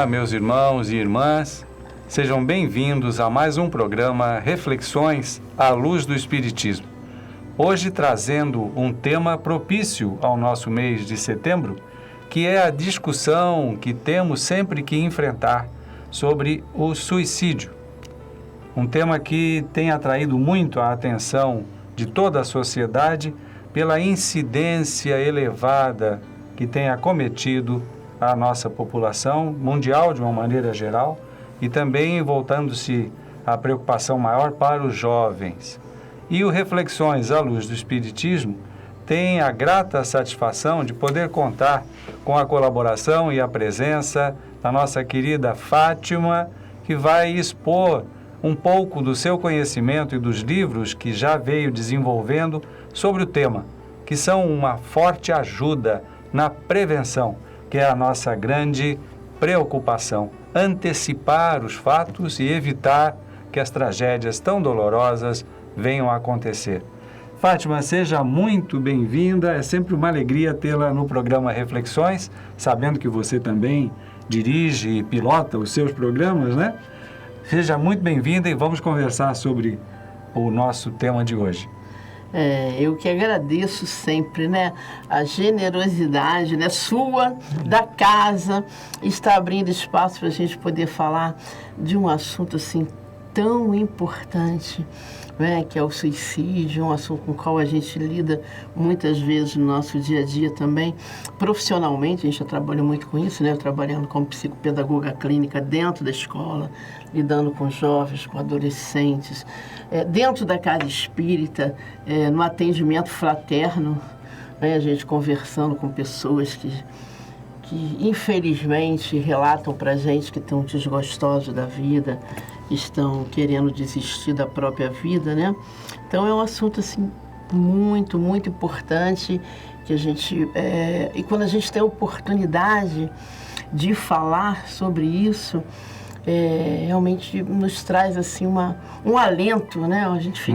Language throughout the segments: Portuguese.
Olá, meus irmãos e irmãs, sejam bem-vindos a mais um programa Reflexões à Luz do Espiritismo. Hoje trazendo um tema propício ao nosso mês de setembro, que é a discussão que temos sempre que enfrentar sobre o suicídio. Um tema que tem atraído muito a atenção de toda a sociedade pela incidência elevada que tem acometido a nossa população mundial de uma maneira geral e também voltando-se a preocupação maior para os jovens. E o Reflexões à Luz do Espiritismo tem a grata satisfação de poder contar com a colaboração e a presença da nossa querida Fátima, que vai expor um pouco do seu conhecimento e dos livros que já veio desenvolvendo sobre o tema, que são uma forte ajuda na prevenção, que é a nossa grande preocupação, antecipar os fatos e evitar que as tragédias tão dolorosas venham a acontecer. Fátima, seja muito bem-vinda, é sempre uma alegria tê-la no programa Reflexões, sabendo que você também dirige e pilota os seus programas, né? Seja muito bem-vinda e vamos conversar sobre o nosso tema de hoje. Eu que agradeço sempre, né? A generosidade, né? Sua, da casa, está abrindo espaço para a gente poder falar de um assunto assim tão importante, né? Que é o suicídio, um assunto com o qual a gente lida muitas vezes no nosso dia a dia também. Profissionalmente, a gente já trabalha muito com isso, né? Eu trabalhando como psicopedagoga clínica dentro da escola, lidando com jovens, com adolescentes, dentro da casa espírita, no atendimento fraterno, né? A gente conversando com pessoas que infelizmente relatam para a gente que estão desgostosos da vida, estão querendo desistir da própria vida, né? Então é um assunto assim muito, muito importante que a gente e quando a gente tem a oportunidade de falar sobre isso, realmente nos traz assim um alento, né? A gente fica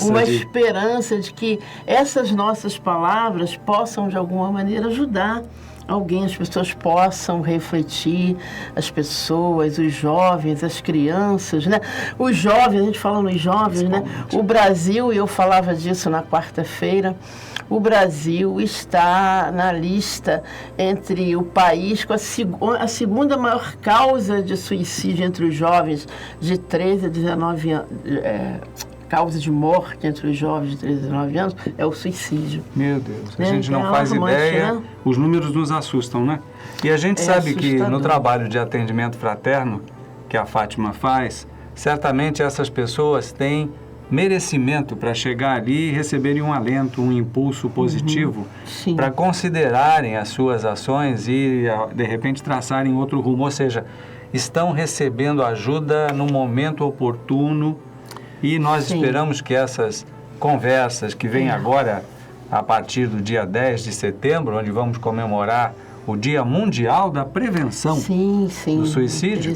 uma esperança de que essas nossas palavras possam de alguma maneira ajudar alguém, as pessoas possam refletir, as pessoas, os jovens, as crianças, né? Os jovens, a gente fala nos jovens, né? O Brasil, e eu falava disso na quarta-feira, o Brasil está na lista entre o país com a segunda maior causa de suicídio entre os jovens de 13 a 19 anos. Causa de morte entre os jovens de 13 a 19 anos é o suicídio. Meu Deus, a gente não faz ideia, né? Os números nos assustam, né? E a gente sabe que no trabalho de atendimento fraterno que a Fátima faz, certamente essas pessoas têm merecimento para chegar ali e receberem um alento, um impulso positivo para considerarem as suas ações e, de repente, traçarem outro rumo. Ou seja, estão recebendo ajuda no momento oportuno. E nós esperamos que essas conversas que vêm agora, a partir do dia 10 de setembro, onde vamos comemorar o Dia Mundial da Prevenção do Suicídio.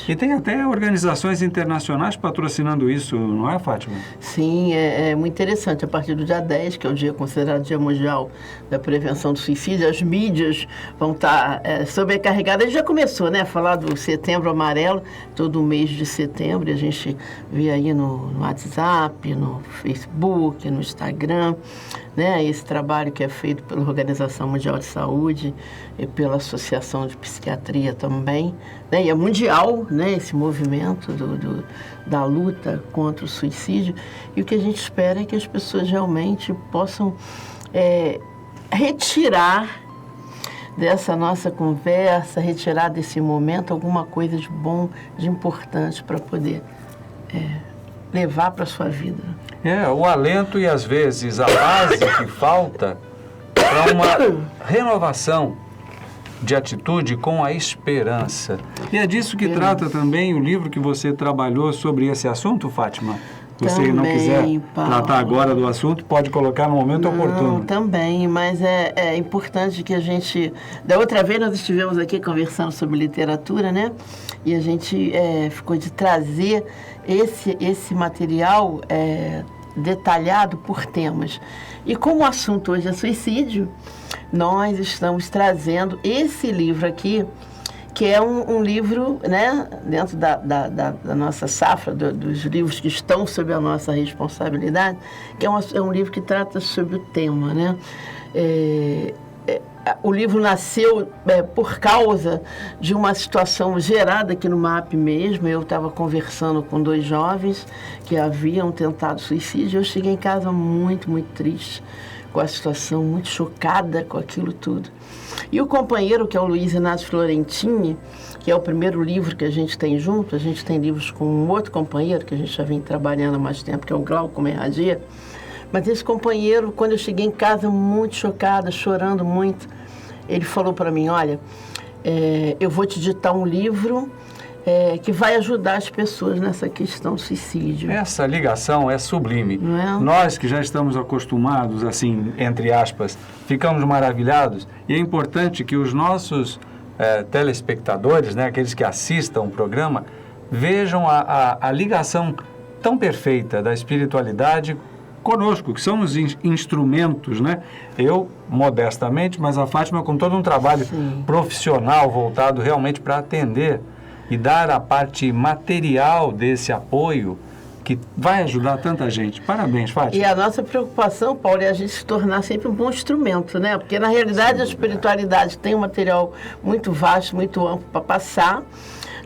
E tem até organizações internacionais patrocinando isso, não é, Fátima? Sim, é muito interessante. A partir do dia 10, que é o dia considerado Dia Mundial da Prevenção do Suicídio, as mídias vão estar sobrecarregadas. A gente já começou, né, a falar do Setembro Amarelo, todo mês de setembro. A gente vê aí no WhatsApp, no Facebook, no Instagram, né, esse trabalho que é feito pela Organização Mundial de Saúde e pela Associação de Psiquiatria também, né, e é mundial, né, esse movimento da luta contra o suicídio. E o que a gente espera é que as pessoas realmente possam retirar dessa nossa conversa, retirar desse momento alguma coisa de bom, de importante para poder levar para a sua vida. O alento e, às vezes, a base que falta para uma renovação de atitude com a esperança. E é disso que trata também o livro que você trabalhou sobre esse assunto, Fátima? Se você não quiser tratar agora do assunto, pode colocar no momento oportuno. Também, mas é importante que a gente... Da outra vez nós estivemos aqui conversando sobre literatura, né? E a gente ficou de trazer esse material detalhado por temas. E como o assunto hoje é suicídio, nós estamos trazendo esse livro aqui, que é um livro, né, dentro da nossa safra, dos livros que estão sob a nossa responsabilidade, que é um livro que trata sobre o tema, né? O livro nasceu por causa de uma situação gerada aqui no MAP mesmo. Eu estava conversando com 2 jovens que haviam tentado suicídio. Eu cheguei em casa muito, muito triste com a situação, muito chocada com aquilo tudo. E o companheiro, que é o Luiz Inácio Florentini, que é o primeiro livro que a gente tem junto, a gente tem livros com um outro companheiro que a gente já vem trabalhando há mais tempo, que é o Glauco Merradia. Mas esse companheiro, quando eu cheguei em casa muito chocada, chorando muito, ele falou para mim, olha, eu vou te ditar um livro que vai ajudar as pessoas nessa questão do suicídio. Essa ligação é sublime. Não é? Nós que já estamos acostumados, assim, entre aspas, ficamos maravilhados, e é importante que os nossos telespectadores, né, aqueles que assistam o programa, vejam a ligação tão perfeita da espiritualidade conosco, que somos instrumentos, né? Eu, modestamente, mas a Fátima com todo um trabalho profissional voltado realmente para atender e dar a parte material desse apoio que vai ajudar tanta gente. Parabéns, Fátima. E a nossa preocupação, Paulo, é a gente se tornar sempre um bom instrumento, né? Porque, na realidade, a espiritualidade tem um material muito vasto, muito amplo para passar,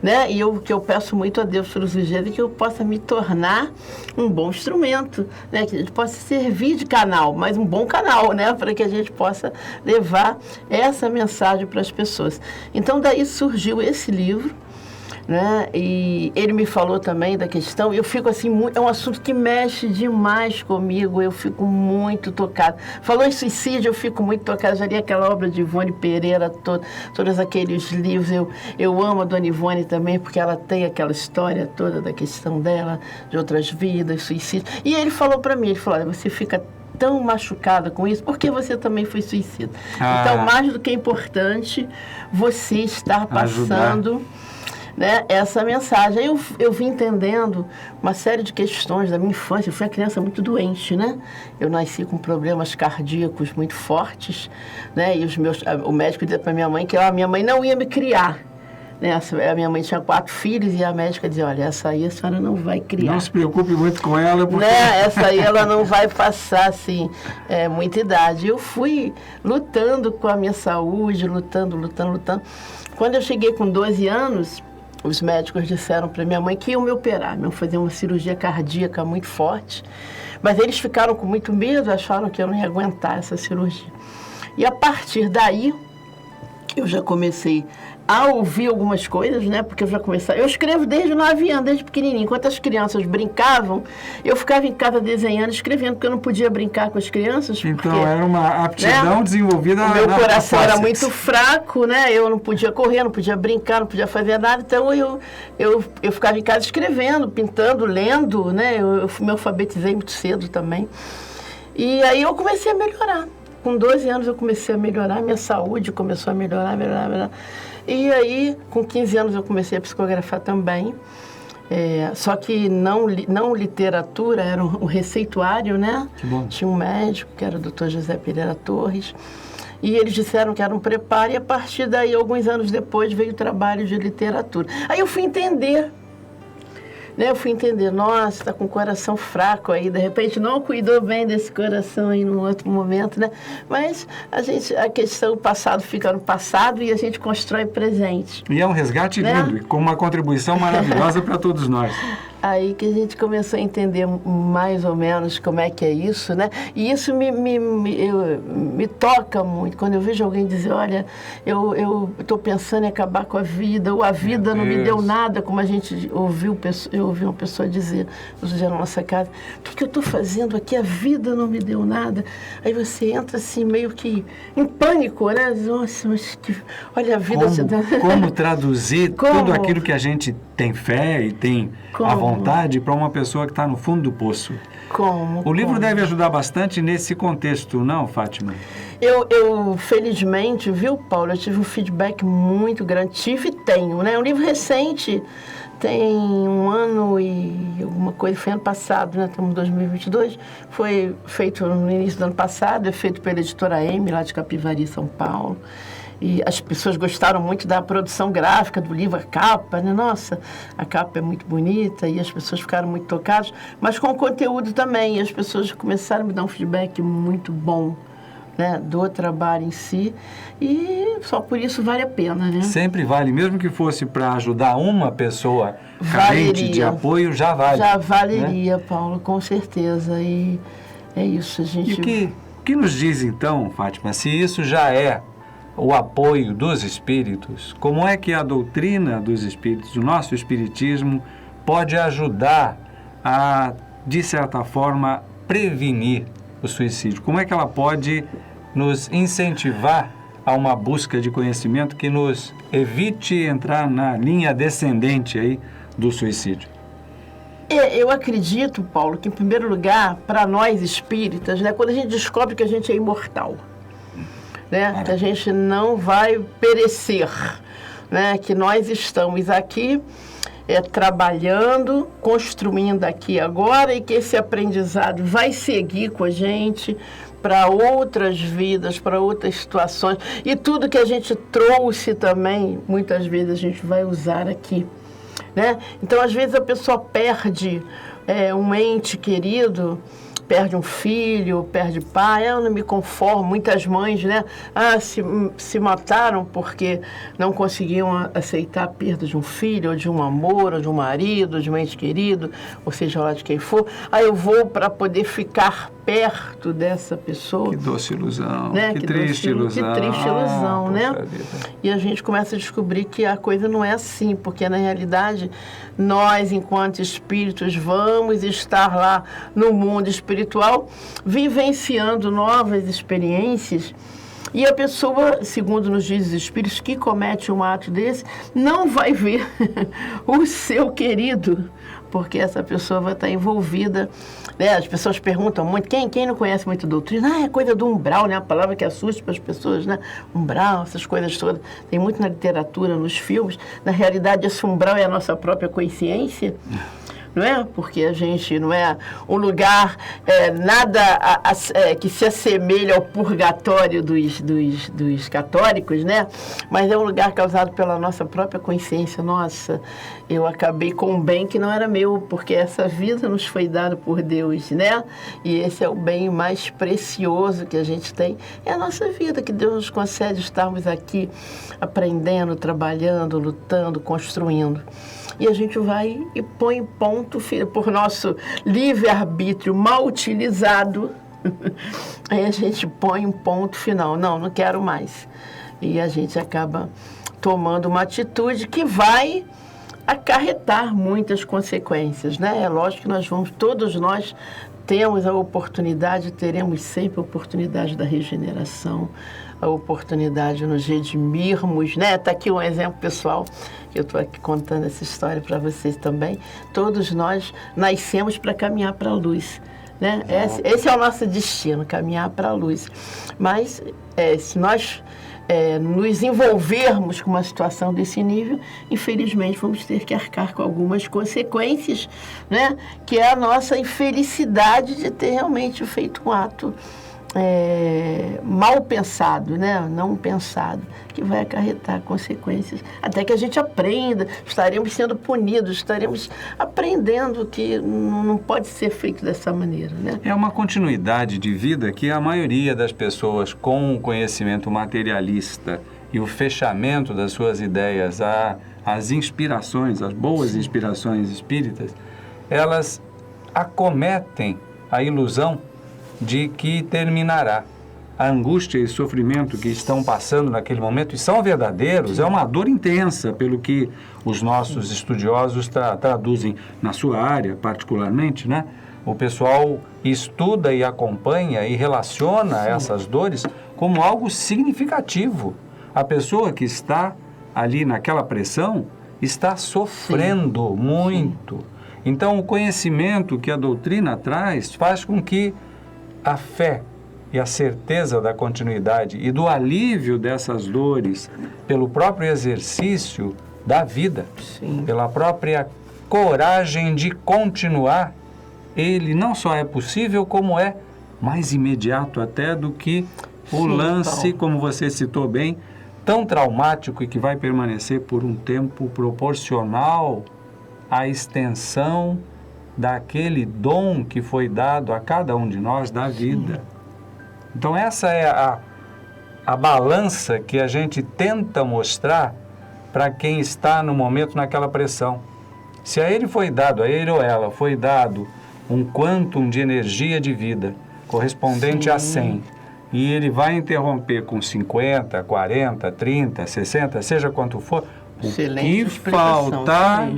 né? E o que eu peço muito a Deus todos os dias é que eu possa me tornar um bom instrumento, né? Que a gente possa servir de canal, mas um bom canal, né? Para que a gente possa levar essa mensagem para as pessoas. Então, daí surgiu esse livro, né? E ele me falou também da questão, eu fico assim, é um assunto que mexe demais comigo, eu fico muito tocada. Falou em suicídio, eu fico muito tocada, já li aquela obra de Ivone Pereira, todos aqueles livros, eu amo a Dona Ivone também, porque ela tem aquela história toda da questão dela, de outras vidas, suicídio. E ele falou para mim, ele falou, olha, você fica tão machucada com isso, porque você também foi suicida. Então, mais do que importante, você estar passando... né, essa mensagem. Aí eu vim entendendo uma série de questões da minha infância. Eu fui uma criança muito doente, né? Eu nasci com problemas cardíacos muito fortes, né? E o médico dizia para minha mãe que a minha mãe não ia me criar. Né? A minha mãe tinha 4 filhos e a médica dizia, olha, essa aí a senhora não vai criar. Não se preocupe muito com ela, porque... né? Essa aí ela não vai passar, assim, muita idade. Eu fui lutando com a minha saúde, lutando. Quando eu cheguei com 12 anos... os médicos disseram para minha mãe que iam me operar, iam fazer uma cirurgia cardíaca muito forte, mas eles ficaram com muito medo, acharam que eu não ia aguentar essa cirurgia. E a partir daí, eu já comecei a ouvir algumas coisas, né? Porque eu escrevo desde 9 anos, desde pequenininho. Enquanto as crianças brincavam, eu ficava em casa desenhando, escrevendo, porque eu não podia brincar com as crianças. Porque, então, era uma aptidão, né, desenvolvida. O meu coração era muito fraco, né? Eu não podia correr, não podia brincar, não podia fazer nada. Então, eu ficava em casa escrevendo, pintando, lendo, né? Eu me alfabetizei muito cedo também. E aí eu comecei a melhorar. Com 12 anos eu comecei a melhorar, minha saúde começou a melhorar. E aí, com 15 anos, eu comecei a psicografar também. Só que não literatura, era um receituário, né? Que bom. Tinha um médico, que era o Dr. José Pereira Torres. E eles disseram que era um preparo, e a partir daí, alguns anos depois, veio o trabalho de literatura. Aí eu fui entender. Né? Eu fui entender, nossa, está com o coração fraco aí, de repente não cuidou bem desse coração aí num outro momento, né? Mas a questão do passado fica no passado e a gente constrói presente. E é um resgate lindo, com uma contribuição maravilhosa para todos nós. Aí que a gente começou a entender mais ou menos como é que é isso, né? E isso me toca muito. Quando eu vejo alguém dizer, olha, eu estou pensando em acabar com a vida, ou a vida não me deu nada, como a gente eu ouvi uma pessoa dizer outro dia na nossa casa, o que eu estou fazendo aqui? A vida não me deu nada. Aí você entra assim, meio que em pânico, né? Nossa, mas olha a vida... Como traduzir tudo aquilo que a gente tem fé e tem a vontade para uma pessoa que está no fundo do poço? O livro deve ajudar bastante nesse contexto, não, Fátima? Eu felizmente, viu, Paulo, eu tive um feedback muito grande, tive e tenho, né? Um livro recente, tem 1 ano e alguma coisa, foi ano passado, né? Estamos em 2022, foi feito no início do ano passado, é feito pela editora M, lá de Capivari, São Paulo. E as pessoas gostaram muito da produção gráfica do livro, a capa, né? Nossa, a capa é muito bonita e as pessoas ficaram muito tocadas, mas com o conteúdo também. E as pessoas começaram a me dar um feedback muito bom, né, do trabalho em si, e só por isso vale a pena, né? Sempre vale, mesmo que fosse para ajudar uma pessoa carente de apoio, já vale. Já valeria, né? Paulo, com certeza. E é isso, a gente... E o que nos diz então, Fátima, se isso já é o apoio dos espíritos, como é que a doutrina dos espíritos, o nosso espiritismo, pode ajudar a, de certa forma, prevenir o suicídio? Como é que ela pode nos incentivar a uma busca de conhecimento que nos evite entrar na linha descendente aí do suicídio? Eu acredito, Paulo, que em primeiro lugar, para nós espíritas, né, quando a gente descobre que a gente é imortal, né, que a gente não vai perecer, né, que nós estamos aqui trabalhando, construindo aqui agora, e que esse aprendizado vai seguir com a gente para outras vidas, para outras situações, e tudo que a gente trouxe também, muitas vezes a gente vai usar aqui, né? Então, às vezes a pessoa perde um ente querido, perde um filho, perde pai. Eu não me conformo, muitas mães, né? Se mataram porque não conseguiam aceitar a perda de um filho, ou de um amor, ou de um marido, ou de um ente querido, ou seja lá de quem for. Aí eu vou para poder ficar perto dessa pessoa. Que doce ilusão, né? Que triste ilusão. Que triste ilusão, né? E a gente começa a descobrir que a coisa não é assim, porque na realidade nós, enquanto espíritos, vamos estar lá no mundo espiritual, vivenciando novas experiências. E a pessoa, segundo nos diz os espíritos, que comete um ato desse, não vai ver o seu querido, porque essa pessoa vai estar envolvida, né? As pessoas perguntam muito, quem não conhece muito doutrina? É coisa do umbral, né? A palavra que assusta para as pessoas, né? Umbral, essas coisas todas. Tem muito na literatura, nos filmes. Na realidade, esse umbral é a nossa própria consciência, não é? Porque a gente não é um lugar que se assemelha ao purgatório dos católicos, né? Mas é um lugar causado pela nossa própria consciência. Nossa, eu acabei com um bem que não era meu, porque essa vida nos foi dada por Deus, né? E esse é o bem mais precioso que a gente tem, é a nossa vida, que Deus nos concede estarmos aqui aprendendo, trabalhando, lutando, construindo. E a gente vai e põe ponto, por nosso livre-arbítrio mal utilizado, aí a gente põe um ponto final. Não quero mais. E a gente acaba tomando uma atitude que vai acarretar muitas consequências, né? É lógico que todos nós temos a oportunidade, teremos sempre a oportunidade da regeneração, a oportunidade de nos redimirmos, né? Está aqui um exemplo pessoal, que eu estou aqui contando essa história para vocês também. Todos nós nascemos para caminhar para a luz, né? Esse é o nosso destino, caminhar para a luz. Mas se nós nos envolvermos com uma situação desse nível, infelizmente vamos ter que arcar com algumas consequências, né? Que é a nossa infelicidade de ter realmente feito um ato mal pensado, né? Não pensado, que vai acarretar consequências, até que a gente aprenda. Estaremos sendo punidos, estaremos aprendendo que não pode ser feito dessa maneira, né? É uma continuidade de vida que a maioria das pessoas com o conhecimento materialista e o fechamento das suas ideias às inspirações, às boas inspirações espíritas, elas acometem a ilusão de que terminará. A angústia e sofrimento que estão passando naquele momento, e são verdadeiros, é uma dor intensa, pelo que os nossos estudiosos traduzem na sua área, particularmente, né? O pessoal estuda e acompanha e relaciona essas dores como algo significativo. A pessoa que está ali naquela pressão está sofrendo muito. Então, o conhecimento que a doutrina traz faz com que a fé e a certeza da continuidade e do alívio dessas dores pelo próprio exercício da vida, pela própria coragem de continuar, ele não só é possível, como é mais imediato até do que o lance, como você citou bem, tão traumático e que vai permanecer por um tempo proporcional à extensão daquele dom que foi dado a cada um de nós da vida. Então essa é a balança que a gente tenta mostrar para quem está no momento naquela pressão. Se a ele foi dado, a ele ou ela, foi dado um quantum de energia de vida correspondente a 100, e ele vai interromper com 50, 40, 30, 60, seja quanto for, o que faltar,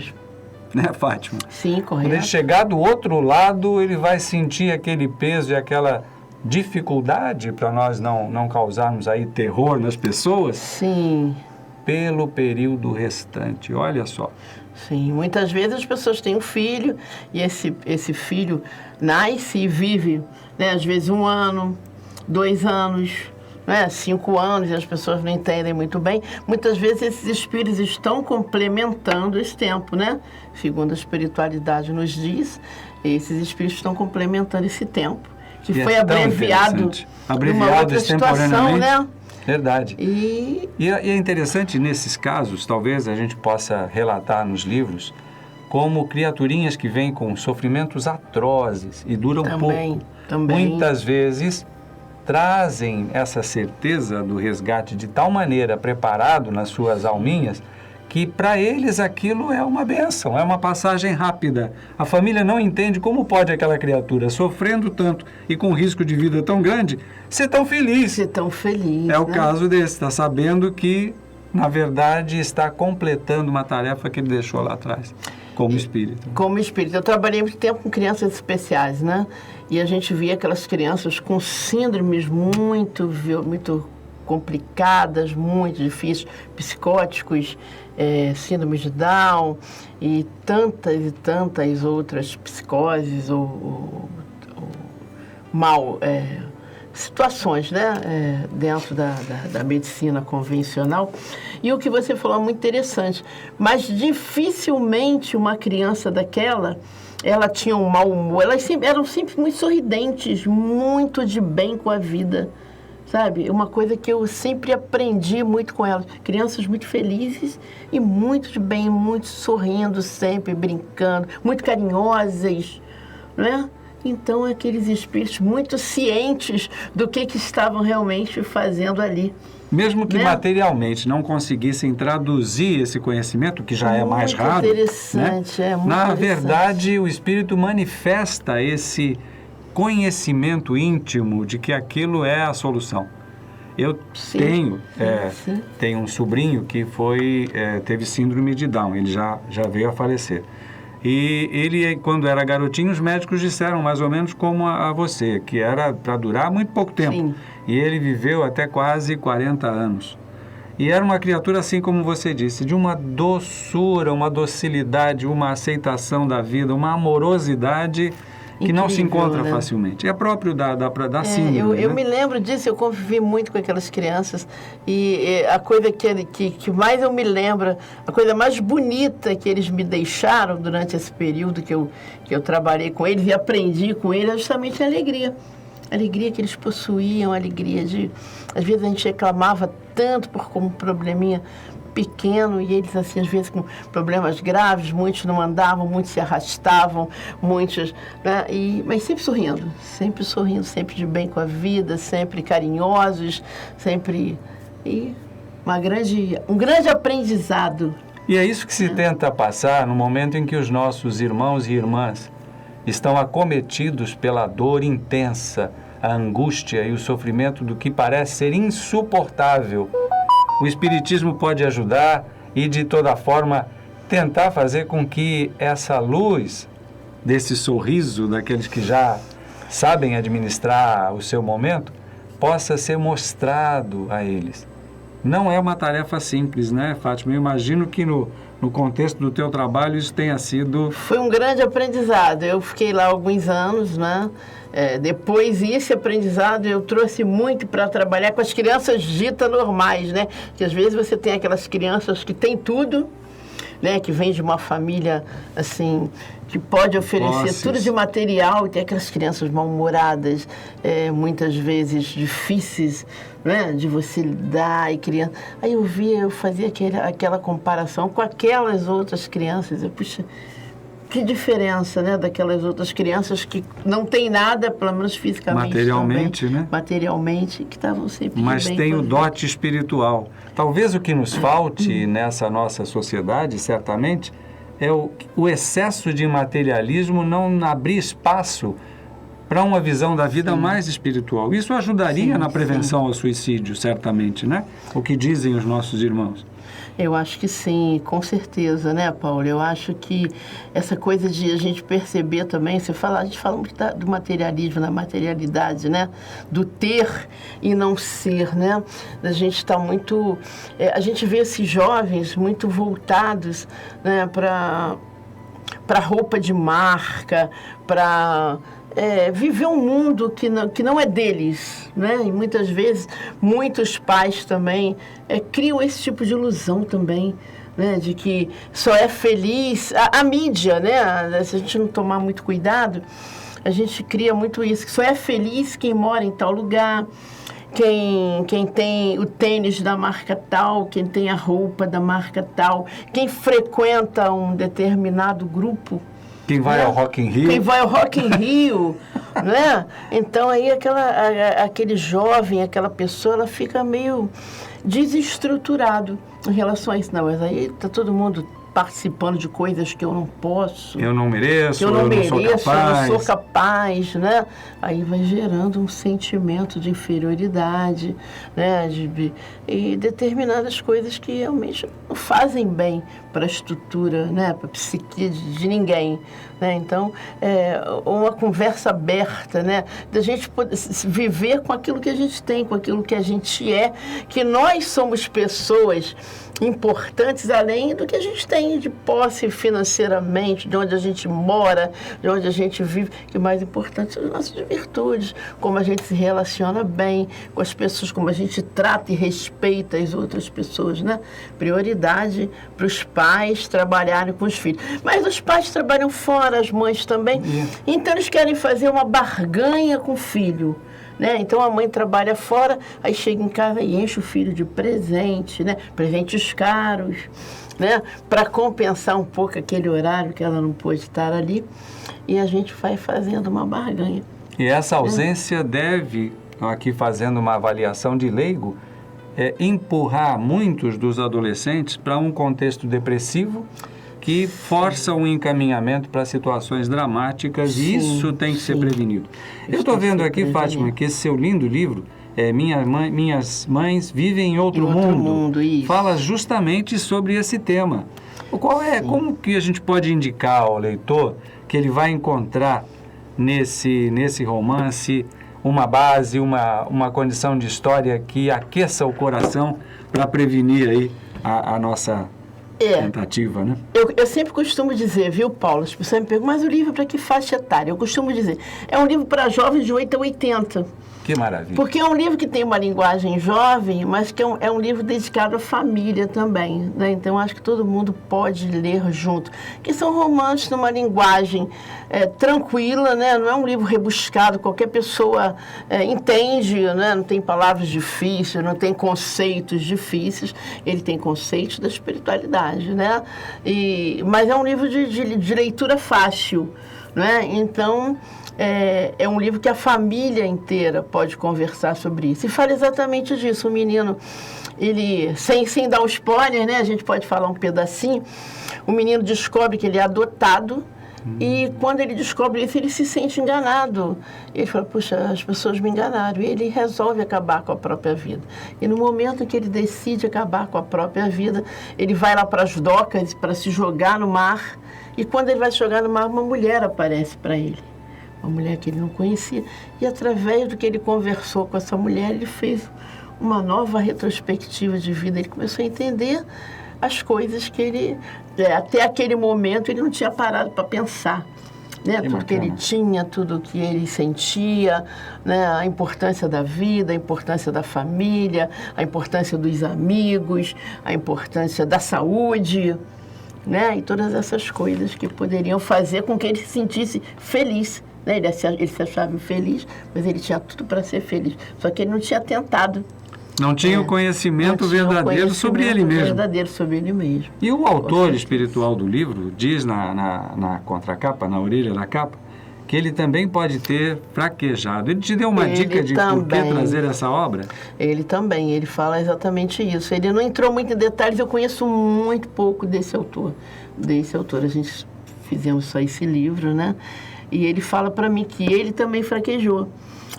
né, Fátima? Sim, correto. Quando ele chegar do outro lado, ele vai sentir aquele peso e aquela dificuldade para nós não causarmos aí terror nas pessoas. Sim. Pelo período restante, olha só. Sim, muitas vezes as pessoas têm um filho e esse filho nasce e vive, né, às vezes 1 ano, 2 anos, né, 5 anos, e as pessoas não entendem muito bem. Muitas vezes esses espíritos estão complementando esse tempo, né? Segundo a espiritualidade nos diz, esses espíritos estão complementando esse tempo, que foi abreviado numa outra situação, né? Verdade. E é interessante nesses casos, talvez a gente possa relatar nos livros, como criaturinhas que vêm com sofrimentos atrozes e duram pouco. Muitas vezes trazem essa certeza do resgate de tal maneira preparado nas suas alminhas que para eles aquilo é uma bênção, é uma passagem rápida. A família não entende como pode aquela criatura, sofrendo tanto e com risco de vida tão grande, ser tão feliz. Ser tão feliz, é o caso desse, está sabendo que, na verdade, está completando uma tarefa que ele deixou lá atrás, como espírito. Como espírito. Eu trabalhei muito tempo com crianças especiais, né? E a gente via aquelas crianças com síndromes muito complicadas, muito difíceis, psicóticos, síndrome de Down e tantas outras psicoses ou situações, né, dentro da medicina convencional. E o que você falou é muito interessante, mas dificilmente uma criança daquela, ela tinha um mau humor, elas eram sempre muito sorridentes, muito de bem com a vida. Sabe? Uma coisa que eu sempre aprendi muito com elas. Crianças muito felizes e muito de bem, muito sorrindo sempre, brincando, muito carinhosas, né? Então, aqueles espíritos muito cientes do que estavam realmente fazendo ali. Mesmo que materialmente não conseguissem traduzir esse conhecimento, que já é mais raro. Interessante, né? Muito Na interessante. verdade, o espírito manifesta conhecimento íntimo de que aquilo é a solução. Eu tenho um sobrinho que teve síndrome de Down, ele já veio a falecer. E ele, quando era garotinho, os médicos disseram mais ou menos como a você, que era para durar muito pouco tempo. Sim. E ele viveu até quase 40 anos. E era uma criatura, assim como você disse, de uma doçura, uma docilidade, uma aceitação da vida, uma amorosidade que não se encontra facilmente. É próprio da síndrome. Eu me lembro disso, eu convivi muito com aquelas crianças e a coisa que mais eu me lembro, a coisa mais bonita que eles me deixaram durante esse período que eu trabalhei com eles e aprendi com eles é justamente a alegria. A alegria que eles possuíam, a alegria de... Às vezes a gente reclamava tanto por um probleminha pequeno e eles, assim, às vezes com problemas graves, muitos não andavam, muitos se arrastavam, muitos, né? Mas sempre sorrindo, sempre de bem com a vida, sempre carinhosos, sempre... E um grande aprendizado. E é isso que se tenta passar no momento em que os nossos irmãos e irmãs estão acometidos pela dor intensa, a angústia e o sofrimento do que parece ser insuportável. O Espiritismo pode ajudar e, de toda forma, tentar fazer com que essa luz desse sorriso daqueles que já sabem administrar o seu momento possa ser mostrado a eles. Não é uma tarefa simples, né, Fátima? Eu imagino que no contexto do teu trabalho isso tenha sido... Foi um grande aprendizado. Eu fiquei lá alguns anos, né? Depois desse aprendizado eu trouxe muito para trabalhar com as crianças ditas normais, né? Que às vezes você tem aquelas crianças que têm tudo, né, que vem de uma família, assim, que pode oferecer tudo de material, e tem aquelas crianças mal-humoradas, muitas vezes difíceis, né, de você lidar, e criança... Aí eu fazia aquela comparação com aquelas outras crianças, puxa, que diferença, né, daquelas outras crianças que não tem nada, pelo menos fisicamente materialmente, também, né? Materialmente, que estavam sempre mas bem tem o dote espiritual. Talvez o que nos falte nessa nossa sociedade, certamente, é o excesso de materialismo não abrir espaço para uma visão da vida mais espiritual. Isso ajudaria na prevenção ao suicídio, certamente, né? O que dizem os nossos irmãos. Eu acho que sim, com certeza, né, Paulo? Eu acho que essa coisa de a gente perceber também, a gente fala muito do materialismo, da materialidade, né? Do ter e não ser, né? A gente está muito... a gente vê esses jovens muito voltados, né, para roupa de marca, para... viver um mundo que não é deles, né? E muitas vezes, muitos pais também criam esse tipo de ilusão também, né? De que só é feliz... A mídia, né? Se a gente não tomar muito cuidado, a gente cria muito isso, que só é feliz quem mora em tal lugar, quem tem o tênis da marca tal, quem tem a roupa da marca tal, quem frequenta um determinado grupo. Quem vai ao Rock in Rio. Quem vai ao Rock in Rio, né? Então, aí aquele jovem, aquela pessoa, ela fica meio desestruturado em relação a isso. Não, mas aí tá todo mundo participando de coisas que eu não posso. Eu não mereço, eu não sou capaz. Eu não sou capaz, né? Aí vai gerando um sentimento de inferioridade, né? E determinadas coisas que realmente não fazem bem para a estrutura, né? Para a psique de ninguém, né? Então, uma conversa aberta, né? Da gente poder viver com aquilo que a gente tem, com aquilo que a gente é, que nós somos pessoas importantes além do que a gente tem de posse financeiramente, de onde a gente mora, de onde a gente vive, que o mais importante são as nossas virtudes, como a gente se relaciona bem com as pessoas, como a gente trata e respeita as outras pessoas, né? Prioridade para os pais trabalharem com os filhos. Mas os pais trabalham fora, as mães também, então eles querem fazer uma barganha com o filho. Né? Então a mãe trabalha fora, aí chega em casa e enche o filho de presente, né? Presentes caros, né? Para compensar um pouco aquele horário que ela não pôde estar ali, e a gente vai fazendo uma barganha. E essa ausência deve, aqui fazendo uma avaliação de leigo, empurrar muitos dos adolescentes para um contexto depressivo que força um encaminhamento para situações dramáticas, e isso tem que ser prevenido. Eu estou vendo aqui, Fátima, que esse seu lindo livro, Minhas Mães Vivem em Outro Mundo, fala justamente sobre esse tema. Como que a gente pode indicar ao leitor que ele vai encontrar nesse romance uma base, uma condição de história que aqueça o coração para prevenir aí a nossa... tentativa, né? Eu sempre costumo dizer, viu, Paulo? As pessoas me perguntam, mas o livro é para que faixa etária? Eu costumo dizer, é um livro para jovens de 8 a 80. Que maravilha. Porque é um livro que tem uma linguagem jovem, mas que é um livro dedicado à família também, né? Então, acho que todo mundo pode ler junto. Que são romances numa linguagem tranquila, né? Não é um livro rebuscado, qualquer pessoa entende, né? Não tem palavras difíceis, não tem conceitos difíceis, ele tem conceitos da espiritualidade, né? Mas é um livro de leitura fácil, né? Então... É um livro que a família inteira pode conversar sobre isso. E fala exatamente disso. O menino, ele, sem dar um spoiler, né? A gente pode falar um pedacinho. O menino descobre que ele é adotado. E quando ele descobre isso, ele se sente enganado. Ele fala, puxa, as pessoas me enganaram. E ele resolve acabar com a própria vida. E no momento em que ele decide acabar com a própria vida, ele vai lá para as docas para se jogar no mar. E quando ele vai se jogar no mar, uma mulher aparece para ele. Uma mulher que ele não conhecia, e através do que ele conversou com essa mulher, ele fez uma nova retrospectiva de vida. Ele começou a entender as coisas que ele, até aquele momento, ele não tinha parado para pensar. Né? Tudo que ele tinha, tudo que ele sentia, né? A importância da vida, a importância da família, a importância dos amigos, a importância da saúde. né? E todas essas coisas que poderiam fazer com que ele se sentisse feliz. Né? Ele se achava infeliz, mas ele tinha tudo para ser feliz. Só que ele não tinha tentado. Não tinha o conhecimento verdadeiro sobre ele mesmo. Verdadeiro sobre ele mesmo. E o autor espiritual do livro diz na contracapa, na orelha da capa, que ele também pode ter fraquejado. Ele te deu uma dica de por que trazer essa obra? Ele também, ele fala exatamente isso. Ele não entrou muito em detalhes, eu conheço muito pouco desse autor. A gente fizemos só esse livro, né? E ele fala para mim que ele também fraquejou,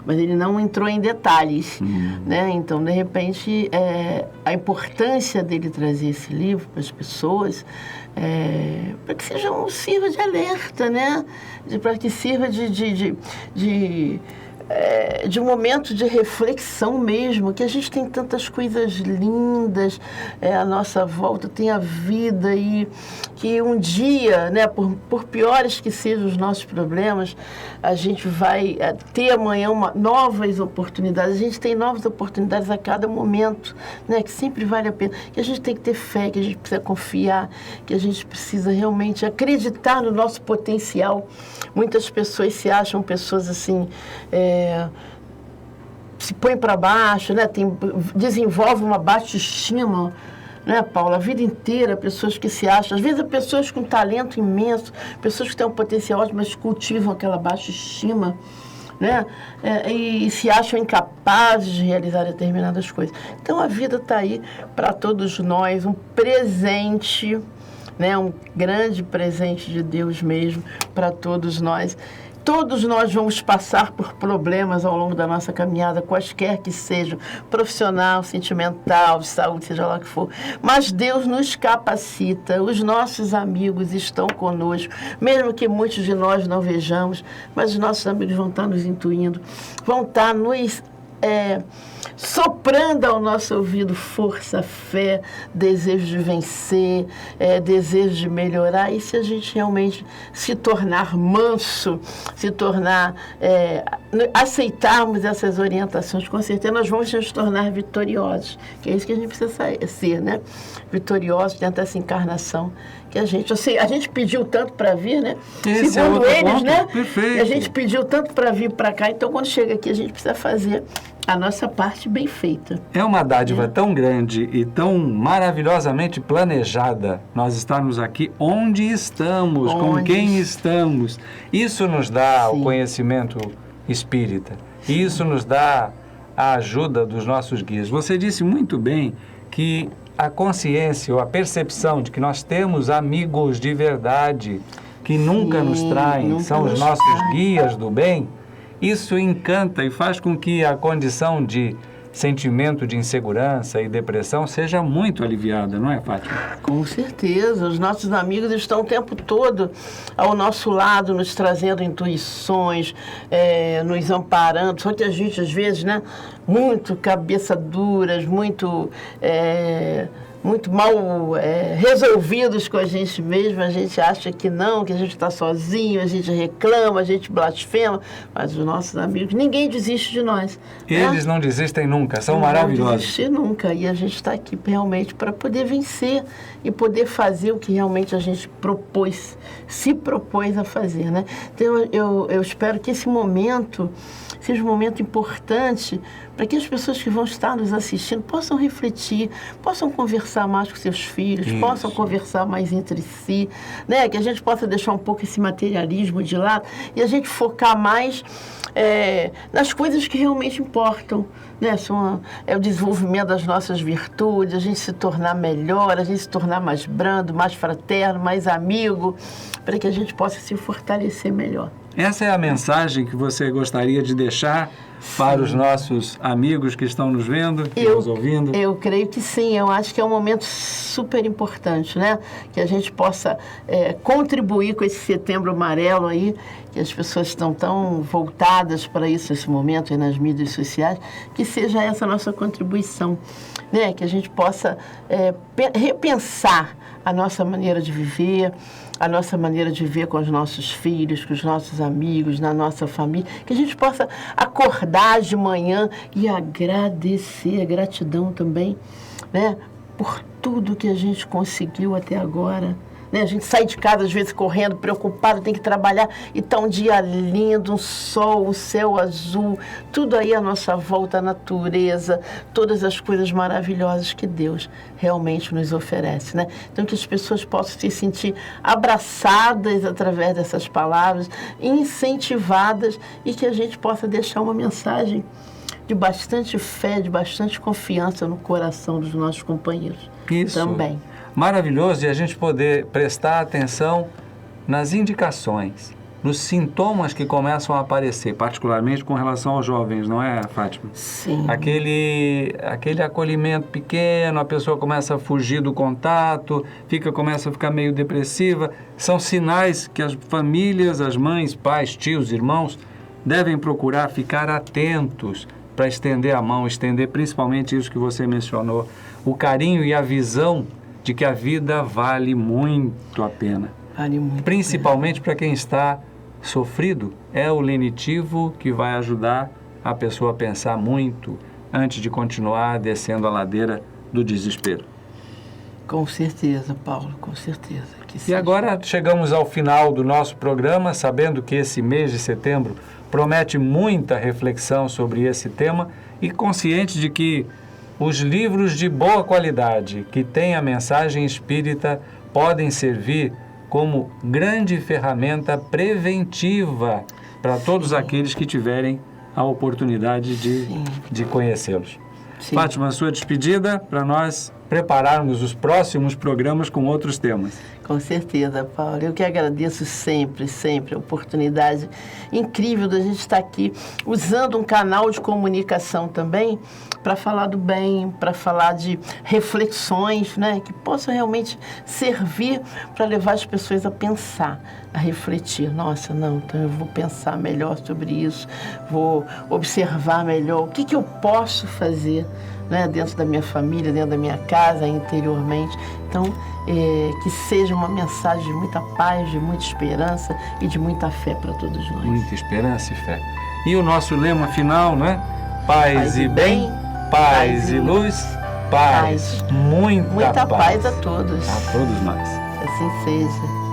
mas ele não entrou em detalhes, né? Então, de repente, a importância dele trazer esse livro para as pessoas, para que sirva de alerta, né? Para que sirva de um momento de reflexão mesmo, que a gente tem tantas coisas lindas à nossa volta, tem a vida e que um dia, né, por piores que sejam os nossos problemas, a gente vai ter amanhã novas oportunidades. A gente tem novas oportunidades a cada momento, né, que sempre vale a pena. Que a gente tem que ter fé, que a gente precisa confiar, que a gente precisa realmente acreditar no nosso potencial. Muitas pessoas se acham pessoas assim... se põe para baixo, né? Desenvolve uma baixa estima, né, Paula? A vida inteira, pessoas que se acham, às vezes pessoas com talento imenso, pessoas que têm um potencial ótimo, mas cultivam aquela baixa estima, né? E se acham incapazes de realizar determinadas coisas. Então, a vida está aí para todos nós, um presente, né? Um grande presente de Deus mesmo para todos nós. Todos nós vamos passar por problemas ao longo da nossa caminhada, quaisquer que sejam, profissional, sentimental, de saúde, seja lá o que for. Mas Deus nos capacita, os nossos amigos estão conosco, mesmo que muitos de nós não vejamos, mas os nossos amigos vão estar nos intuindo, vão estar nos soprando ao nosso ouvido força, fé, desejo de vencer, desejo de melhorar. E se a gente realmente se tornar manso, se tornar, aceitarmos essas orientações, com certeza nós vamos nos tornar vitoriosos, que é isso que a gente precisa ser, né? Vitoriosos dentro dessa encarnação que a gente pediu tanto para vir, né? Esse segundo eles, né? Perfeito. A gente pediu tanto para vir para cá, então quando chega aqui a gente precisa fazer a nossa parte bem feita. É uma dádiva tão grande e tão maravilhosamente planejada nós estarmos aqui onde estamos, com quem estamos. Isso nos dá o conhecimento espírita. Isso nos dá a ajuda dos nossos guias. Você disse muito bem que a consciência ou a percepção de que nós temos amigos de verdade que nunca nos traem, são os nossos guias do bem, isso encanta e faz com que a condição de sentimento de insegurança e depressão seja muito aliviada, não é, Fátima? Com certeza. Os nossos amigos estão o tempo todo ao nosso lado, nos trazendo intuições, nos amparando. Só que a gente, às vezes, né, muito cabeça duras, muito mal resolvidos com a gente mesmo, a gente acha que não, que a gente está sozinho, a gente reclama, a gente blasfema, mas os nossos amigos, ninguém desiste de nós. Eles não desistem nunca, são maravilhosos. Não desistir nunca, e a gente está aqui realmente para poder vencer e poder fazer o que realmente a gente se propôs a fazer, né? Então, eu espero que esse momento seja um momento importante para que as pessoas que vão estar nos assistindo possam refletir, possam conversar mais com seus filhos, possam conversar mais entre si, né? Que a gente possa deixar um pouco esse materialismo de lado e a gente focar mais nas coisas que realmente importam, né? É o desenvolvimento das nossas virtudes, a gente se tornar melhor, a gente se tornar mais brando, mais fraterno, mais amigo, para que a gente possa se fortalecer melhor. Essa é a mensagem que você gostaria de deixar para os nossos amigos que estão nos vendo e nos ouvindo? Eu creio que sim. Eu acho que é um momento super importante, né? Que a gente possa contribuir com esse Setembro Amarelo aí, que as pessoas estão tão voltadas para isso nesse momento aí nas mídias sociais, que seja essa a nossa contribuição, né? Que a gente possa repensar a nossa maneira de viver, a nossa maneira de viver com os nossos filhos, com os nossos amigos, na nossa família, que a gente possa acordar de manhã e agradecer, gratidão também, né, por tudo que a gente conseguiu até agora, né? A gente sai de casa às vezes correndo, preocupado, tem que trabalhar e tá um dia lindo, um sol, um céu azul, tudo aí à nossa volta, a natureza, todas as coisas maravilhosas que Deus realmente nos oferece, né? Então que as pessoas possam se sentir abraçadas através dessas palavras, incentivadas e que a gente possa deixar uma mensagem de bastante fé, de bastante confiança no coração dos nossos companheiros. Isso. Também. Maravilhoso de a gente poder prestar atenção nas indicações, nos sintomas que começam a aparecer, particularmente com relação aos jovens, não é, Fátima? Sim. Aquele acolhimento pequeno, a pessoa começa a fugir do contato, começa a ficar meio depressiva. São sinais que as famílias, as mães, pais, tios, irmãos, devem procurar ficar atentos para estender a mão, estender principalmente isso que você mencionou, o carinho e a visão de que a vida vale muito a pena. Vale muito. Principalmente para quem está sofrido, é o lenitivo que vai ajudar a pessoa a pensar muito antes de continuar descendo a ladeira do desespero. Com certeza, Paulo, com certeza. E agora chegamos ao final do nosso programa, sabendo que esse mês de setembro promete muita reflexão sobre esse tema e consciente de que os livros de boa qualidade que têm a mensagem espírita podem servir como grande ferramenta preventiva para todos aqueles que tiverem a oportunidade de conhecê-los. Sim. Fátima, sua despedida para nós prepararmos os próximos programas com outros temas. Com certeza, Paulo. Eu que agradeço sempre, sempre a oportunidade incrível da gente estar aqui usando um canal de comunicação também para falar do bem, para falar de reflexões, né, que possam realmente servir para levar as pessoas a pensar, a refletir. Nossa, não, então eu vou pensar melhor sobre isso, vou observar melhor o que eu posso fazer, né, dentro da minha família, dentro da minha casa, interiormente. Então, que seja uma mensagem de muita paz, de muita esperança e de muita fé para todos nós. Muita esperança e fé. E o nosso lema final, não é? Paz e bem, paz e luz, paz. Muita paz a todos. A todos nós. Que assim seja.